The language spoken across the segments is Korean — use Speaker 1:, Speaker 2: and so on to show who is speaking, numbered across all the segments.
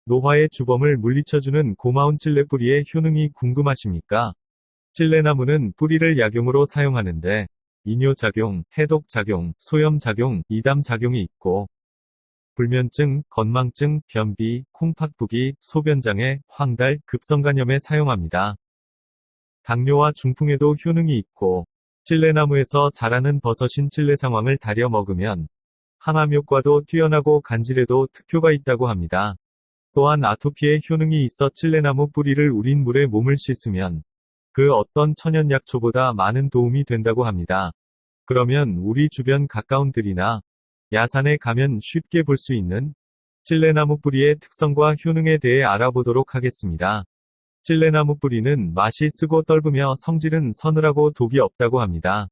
Speaker 1: 노화의 주범을 물리쳐주는 고마운 찔레뿌리의 효능이 궁금하십니까? 찔레나무는 뿌리를 약용으로 사용하는데 이뇨작용, 해독작용, 소염작용, 이담작용이 있고 불면증, 건망증, 변비, 콩팥부기, 소변장애, 황달, 급성간염에 사용합니다. 당뇨와 중풍에도 효능이 있고 찔레나무에서 자라는 버섯인 찔레상황을 달여 먹으면 항암 효과도 뛰어나고 간질에도 특효가 있다고 합니다. 또한 아토피에 효능이 있어 찔레나무 뿌리를 우린 물에 몸을 씻으면 그 어떤 천연약초보다 많은 도움이 된다고 합니다. 그러면 우리 주변 가까운 들이나 야산에 가면 쉽게 볼 수 있는 찔레나무 뿌리의 특성과 효능에 대해 알아보도록 하겠습니다. 찔레나무 뿌리는 맛이 쓰고 떫으며 성질은 서늘하고 독이 없다고 합니다.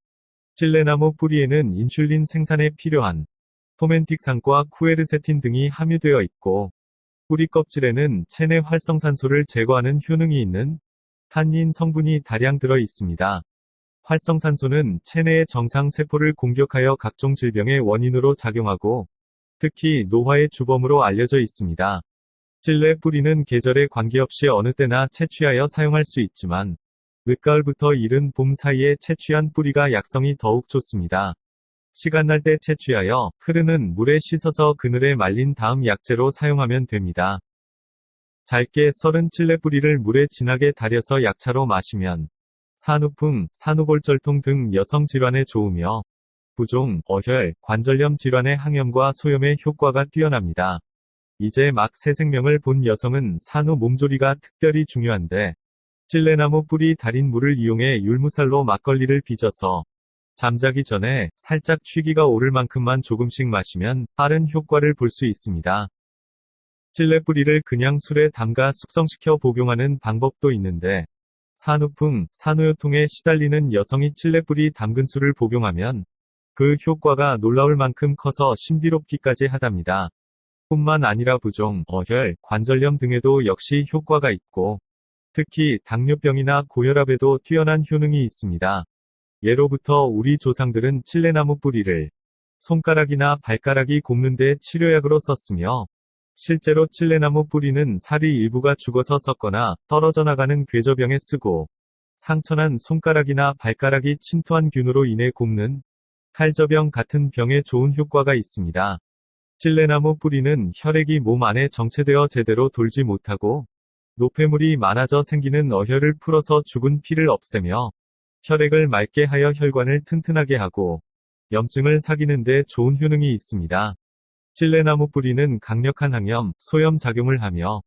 Speaker 1: 찔레나무 뿌리에는 인슐린 생산에 필요한 토멘틱산과 쿠에르세틴 등이 함유되어 있고 뿌리 껍질에는 체내 활성산소를 제거하는 효능이 있는 탄닌 성분이 다량 들어 있습니다. 활성산소는 체내의 정상 세포를 공격하여 각종 질병의 원인으로 작용하고 특히 노화의 주범으로 알려져 있습니다. 찔레 뿌리는 계절에 관계없이 어느 때나 채취하여 사용할 수 있지만 늦가을부터 이른 봄 사이에 채취한 뿌리가 약성이 더욱 좋습니다. 시간 날 때 채취하여 흐르는 물에 씻어서 그늘에 말린 다음 약재로 사용하면 됩니다. 잘게 썰은 찔레 뿌리를 물에 진하게 달여서 약차로 마시면 산후풍, 산후골절통 등 여성 질환에 좋으며 부종, 어혈, 관절염 질환의 항염과 소염에 효과가 뛰어납니다. 이제 막 새 생명을 본 여성은 산후 몸조리가 특별히 중요한데 찔레나무 뿌리 달인 물을 이용해 율무살로 막걸리를 빚어서 잠자기 전에 살짝 취기가 오를 만큼만 조금씩 마시면 빠른 효과를 볼 수 있습니다. 찔레 뿌리를 그냥 술에 담가 숙성시켜 복용하는 방법도 있는데 산후풍, 산후요통에 시달리는 여성이 찔레 뿌리 담근 술을 복용하면 그 효과가 놀라울 만큼 커서 신비롭기까지 하답니다. 뿐만 아니라 부종, 어혈, 관절염 등에도 역시 효과가 있고 특히 당뇨병이나 고혈압에도 뛰어난 효능이 있습니다. 예로부터 우리 조상들은 찔레나무 뿌리를 손가락이나 발가락이 곪는 데 치료약으로 썼으며 실제로 찔레나무 뿌리는 살이 일부가 죽어서 썩거나 떨어져 나가는 궤저병에 쓰고 상처난 손가락이나 발가락이 침투한 균으로 인해 곪는 칼저병 같은 병에 좋은 효과가 있습니다. 찔레나무 뿌리는 혈액이 몸 안에 정체되어 제대로 돌지 못하고 노폐물이 많아져 생기는 어혈을 풀어서 죽은 피를 없애며 혈액을 맑게 하여 혈관을 튼튼하게 하고 염증을 사귀는 데 좋은 효능이 있습니다. 찔레나무 뿌리는 강력한 항염, 소염 작용을 하며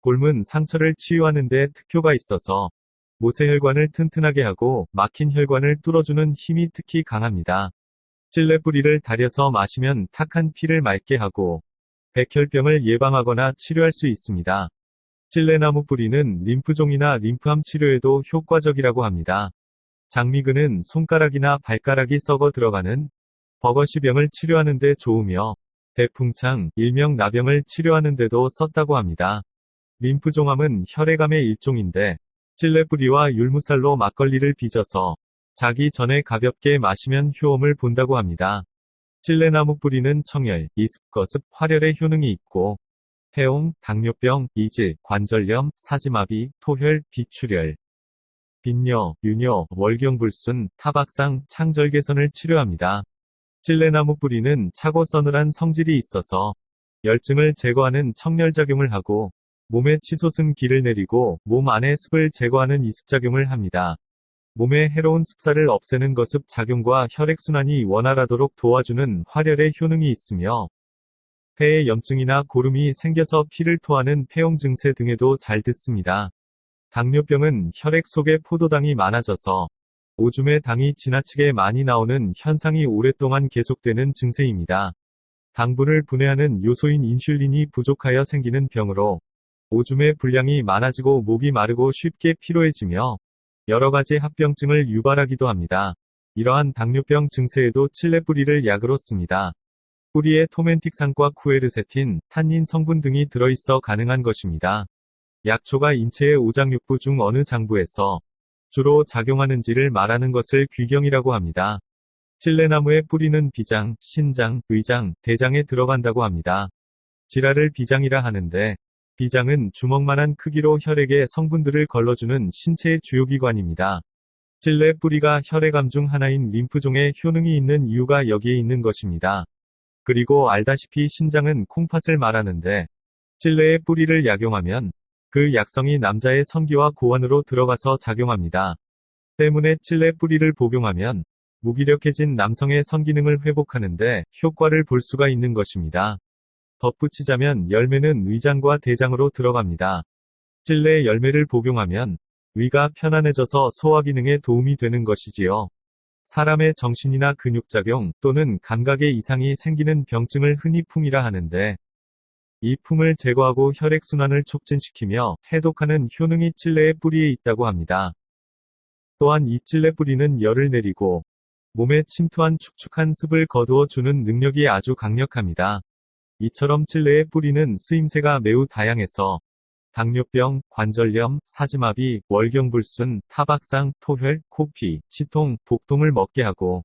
Speaker 1: 곪은 상처를 치유하는 데 특효가 있어서 모세혈관을 튼튼하게 하고 막힌 혈관을 뚫어주는 힘이 특히 강합니다. 찔레 뿌리를 달여서 마시면 탁한 피를 맑게 하고 백혈병을 예방하거나 치료할 수 있습니다. 찔레나무 뿌리는 림프종이나 림프암 치료에도 효과적이라고 합니다. 장미근은 손가락이나 발가락이 썩어 들어가는 버거시병을 치료하는 데 좋으며 대풍창, 일명 나병을 치료하는 데도 썼다고 합니다. 림프종암은 혈액암의 일종인데 찔레 뿌리와 율무살로 막걸리를 빚어서 자기 전에 가볍게 마시면 효험을 본다고 합니다. 찔레나무 뿌리는 청열, 이습, 거습, 활혈에 효능이 있고 폐옹, 당뇨병, 이질, 관절염, 사지마비, 토혈, 비출혈, 빈뇨, 유뇨, 월경불순, 타박상, 창절 개선을 치료합니다. 찔레나무 뿌리는 차고 서늘한 성질이 있어서 열증을 제거하는 청열작용을 하고 몸에 치솟은 기를 내리고 몸 안의 습을 제거하는 이습작용을 합니다. 몸의 해로운 습사를 없애는 거습 작용과 혈액순환이 원활하도록 도와주는 활혈의 효능이 있으며 폐에 염증이나 고름이 생겨서 피를 토하는 폐옹 증세 등에도 잘 듣습니다. 당뇨병은 혈액 속에 포도당이 많아져서 오줌에 당이 지나치게 많이 나오는 현상이 오랫동안 계속되는 증세입니다. 당분을 분해하는 요소인 인슐린이 부족하여 생기는 병으로 오줌의 분량이 많아지고 목이 마르고 쉽게 피로해지며 여러가지 합병증을 유발하기도 합니다. 이러한 당뇨병 증세에도 찔레 뿌리를 약으로 씁니다. 뿌리에 토멘틱산과 쿠에르세틴, 탄닌 성분 등이 들어있어 가능한 것입니다. 약초가 인체의 오장육부 중 어느 장부에서 주로 작용하는지를 말하는 것을 귀경이라고 합니다. 찔레나무의 뿌리는 비장, 신장, 의장, 대장에 들어간다고 합니다. 지라를 비장이라 하는데 비장은 주먹만한 크기로 혈액에 성분들을 걸러주는 신체의 주요 기관입니다. 찔레 뿌리가 혈액암 중 하나인 림프종에 효능이 있는 이유가 여기에 있는 것입니다. 그리고 알다시피 신장은 콩팥을 말하는데 찔레의 뿌리를 약용하면 그 약성이 남자의 성기와 고환으로 들어가서 작용합니다. 때문에 찔레 뿌리를 복용하면 무기력해진 남성의 성기능을 회복하는데 효과를 볼 수가 있는 것입니다. 덧붙이자면 열매는 위장과 대장으로 들어갑니다. 찔레 열매를 복용하면 위가 편안해져서 소화기능에 도움이 되는 것이지요. 사람의 정신이나 근육작용 또는 감각에 이상이 생기는 병증을 흔히 풍이라 하는데 이 풍을 제거하고 혈액순환을 촉진시키며 해독하는 효능이 찔레의 뿌리에 있다고 합니다. 또한 이 찔레 뿌리는 열을 내리고 몸에 침투한 축축한 습을 거두어 주는 능력이 아주 강력합니다. 이처럼 찔레의 뿌리는 쓰임새가 매우 다양해서 당뇨병, 관절염, 사지마비, 월경불순, 타박상, 토혈, 코피, 치통, 복통을 먹게 하고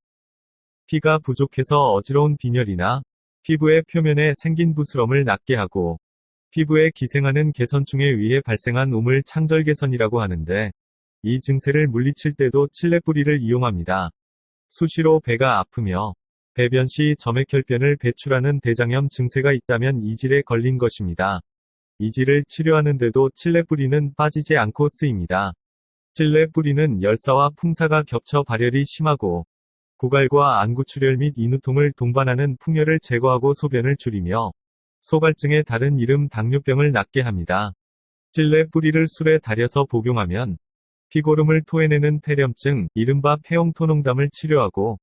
Speaker 1: 피가 부족해서 어지러운 빈혈이나 피부의 표면에 생긴 부스럼을 낫게 하고 피부에 기생하는 개선충에 의해 발생한 우물 창절 개선이라고 하는데 이 증세를 물리칠 때도 찔레 뿌리를 이용합니다. 수시로 배가 아프며 배변 시 점액혈변을 배출하는 대장염 증세가 있다면 이질에 걸린 것입니다. 이질을 치료하는데도 찔레 뿌리는 빠지지 않고 쓰입니다. 찔레 뿌리는 열사와 풍사가 겹쳐 발열이 심하고 구갈과 안구출혈 및 인후통을 동반하는 풍열을 제거하고 소변을 줄이며 소갈증의 다른 이름 당뇨병을 낫게 합니다. 찔레 뿌리를 술에 달여서 복용하면 피고름을 토해내는 폐렴증, 이른바 폐홍토농담을 치료하고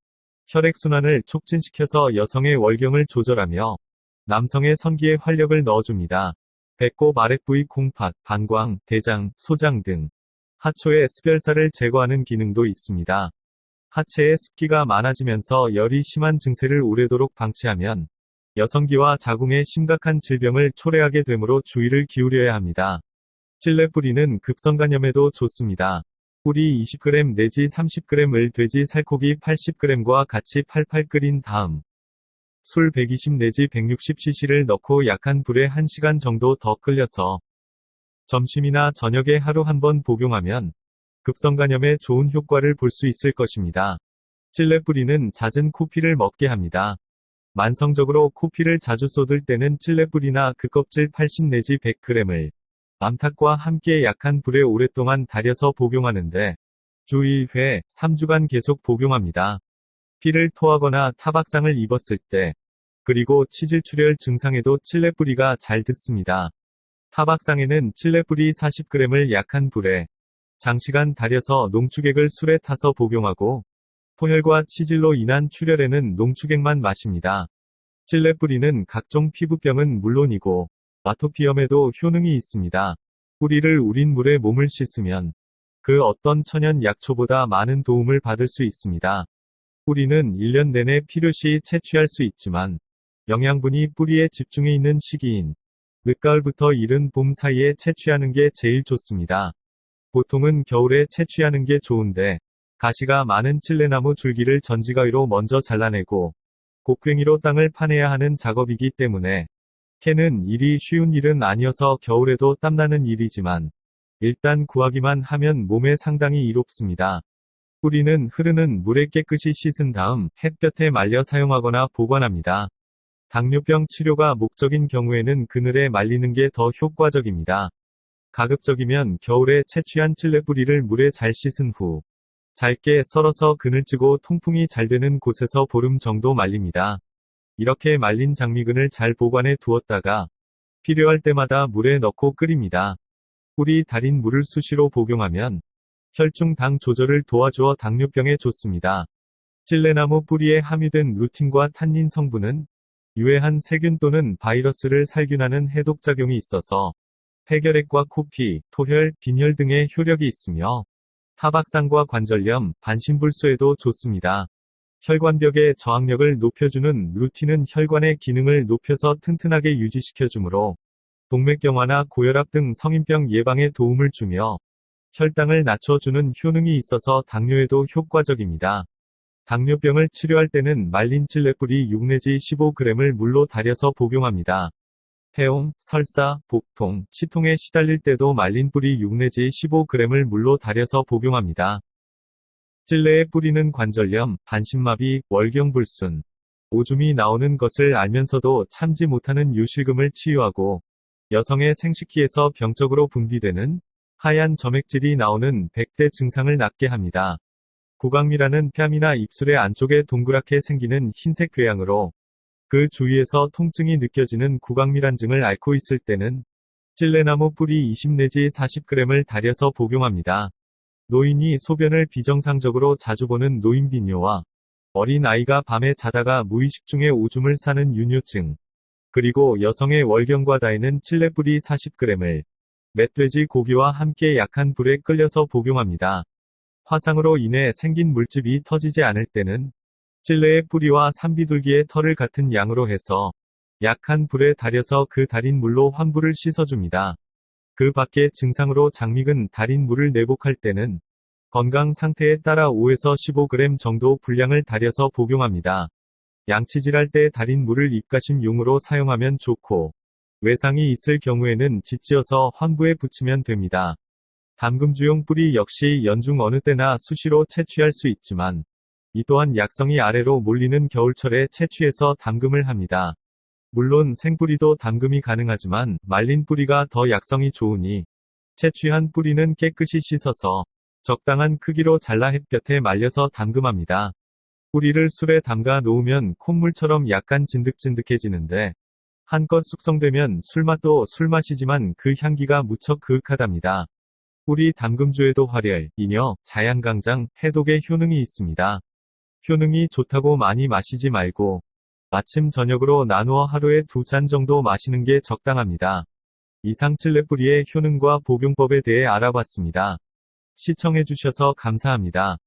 Speaker 1: 혈액순환을 촉진시켜서 여성의 월경을 조절하며 남성의 성기에 활력을 넣어줍니다. 배꼽 아랫부위 콩팥, 방광, 대장, 소장 등 하초의 습열사를 제거하는 기능도 있습니다. 하체에 습기가 많아지면서 열이 심한 증세를 오래도록 방치하면 여성기와 자궁의 심각한 질병을 초래하게 되므로 주의를 기울여야 합니다. 찔레 뿌리는 급성간염에도 좋습니다. 뿌리 20g 내지 30g을 돼지 살코기 80g과 같이 팔팔 끓인 다음 술 120 내지 160cc를 넣고 약한 불에 1시간 정도 더 끓여서 점심이나 저녁에 하루 한 번 복용하면 급성간염에 좋은 효과를 볼 수 있을 것입니다. 찔레 뿌리는 잦은 코피를 먹게 합니다. 만성적으로 코피를 자주 쏟을 때는 찔레 뿌리나 그 껍질 80 내지 100g을 암탉과 함께 약한 불에 오랫동안 달여서 복용하는데 주 1회 3주간 계속 복용합니다. 피를 토하거나 타박상을 입었을 때 그리고 치질출혈 증상에도 찔레 뿌리가 잘 듣습니다. 타박상에는 찔레 뿌리 40g을 약한 불에 장시간 달여서 농축액을 술에 타서 복용하고 토혈과 치질로 인한 출혈에는 농축액만 마십니다. 찔레 뿌리는 각종 피부병은 물론이고 아토피염에도 효능이 있습니다. 뿌리를 우린 물에 몸을 씻으면 그 어떤 천연 약초보다 많은 도움을 받을 수 있습니다. 뿌리는 1년 내내 필요시 채취할 수 있지만 영양분이 뿌리에 집중해 있는 시기인 늦가을부터 이른 봄 사이에 채취하는 게 제일 좋습니다. 보통은 겨울에 채취하는 게 좋은데 가시가 많은 찔레나무 줄기를 전지가위로 먼저 잘라내고 곡괭이로 땅을 파내야 하는 작업이기 때문에 캐는 일이 쉬운 일은 아니어서 겨울에도 땀나는 일이지만 일단 구하기만 하면 몸에 상당히 이롭습니다. 뿌리는 흐르는 물에 깨끗이 씻은 다음 햇볕에 말려 사용하거나 보관합니다. 당뇨병 치료가 목적인 경우에는 그늘에 말리는 게 더 효과적입니다. 가급적이면 겨울에 채취한 찔레 뿌리를 물에 잘 씻은 후 잘게 썰어서 그늘지고 통풍이 잘 되는 곳에서 보름 정도 말립니다. 이렇게 말린 장미근을 잘 보관해 두었다가 필요할 때마다 물에 넣고 끓입니다. 뿌리 달인 물을 수시로 복용하면 혈중 당 조절을 도와주어 당뇨병에 좋습니다. 찔레나무 뿌리에 함유된 루틴과 탄닌 성분은 유해한 세균 또는 바이러스를 살균하는 해독작용이 있어서 폐결핵과 코피, 토혈, 빈혈 등의 효력이 있으며 타박상과 관절염, 반신불수에도 좋습니다. 혈관벽의 저항력을 높여주는 루틴은 혈관의 기능을 높여서 튼튼하게 유지시켜주므로 동맥경화나 고혈압 등 성인병 예방에 도움을 주며 혈당을 낮춰주는 효능이 있어서 당뇨에도 효과적입니다. 당뇨병을 치료할 때는 말린 찔레 뿌리 6 내지 15g을 물로 달여서 복용합니다. 폐옹, 설사, 복통, 치통에 시달릴 때도 말린 뿌리 6 내지 15g을 물로 달여서 복용합니다. 찔레의 뿌리는 관절염, 반신마비, 월경불순, 오줌이 나오는 것을 알면서도 참지 못하는 요실금을 치유하고 여성의 생식기에서 병적으로 분비되는 하얀 점액질이 나오는 백대 증상을 낫게 합니다. 구강미라는 뺨이나 입술의 안쪽에 동그랗게 생기는 흰색 궤양으로 그 주위에서 통증이 느껴지는 구강밀환증을 앓고 있을 때는 찔레나무 뿌리 20 내지 40g을 달여서 복용합니다. 노인이 소변을 비정상적으로 자주 보는 노인비뇨와 어린 아이가 밤에 자다가 무의식 중에 오줌을 싸는 유뇨증, 그리고 여성의 월경과 다에는 찔레뿌리 40g을 멧돼지 고기와 함께 약한 불에 끓여서 복용합니다. 화상으로 인해 생긴 물집이 터지지 않을 때는 찔레의 뿌리와 산비둘기의 털을 같은 양으로 해서 약한 불에 달여서 그 달인 물로 환부를 씻어줍니다. 그 밖에 증상으로 장미근 달인 물을 내복할 때는 건강 상태에 따라 5에서 15g 정도 분량을 달여서 복용합니다. 양치질할 때 달인 물을 입가심용으로 사용하면 좋고, 외상이 있을 경우에는 짓지어서 환부에 붙이면 됩니다. 담금주용 뿌리 역시 연중 어느 때나 수시로 채취할 수 있지만, 이 또한 약성이 아래로 몰리는 겨울철에 채취해서 담금을 합니다. 물론 생뿌리도 담금이 가능하지만 말린 뿌리가 더 약성이 좋으니 채취한 뿌리는 깨끗이 씻어서 적당한 크기로 잘라 햇볕에 말려서 담금합니다. 뿌리를 술에 담가 놓으면 콧물처럼 약간 진득진득해지는데 한껏 숙성되면 술맛도 술맛이지만 그 향기가 무척 그윽하답니다. 뿌리 담금주에도 활혈, 이뇨, 자양강장, 해독의 효능이 있습니다. 효능이 좋다고 많이 마시지 말고 아침 저녁으로 나누어 하루에 2잔 정도 마시는 게 적당합니다. 이상 찔레뿌리의 효능과 복용법에 대해 알아봤습니다. 시청해주셔서 감사합니다.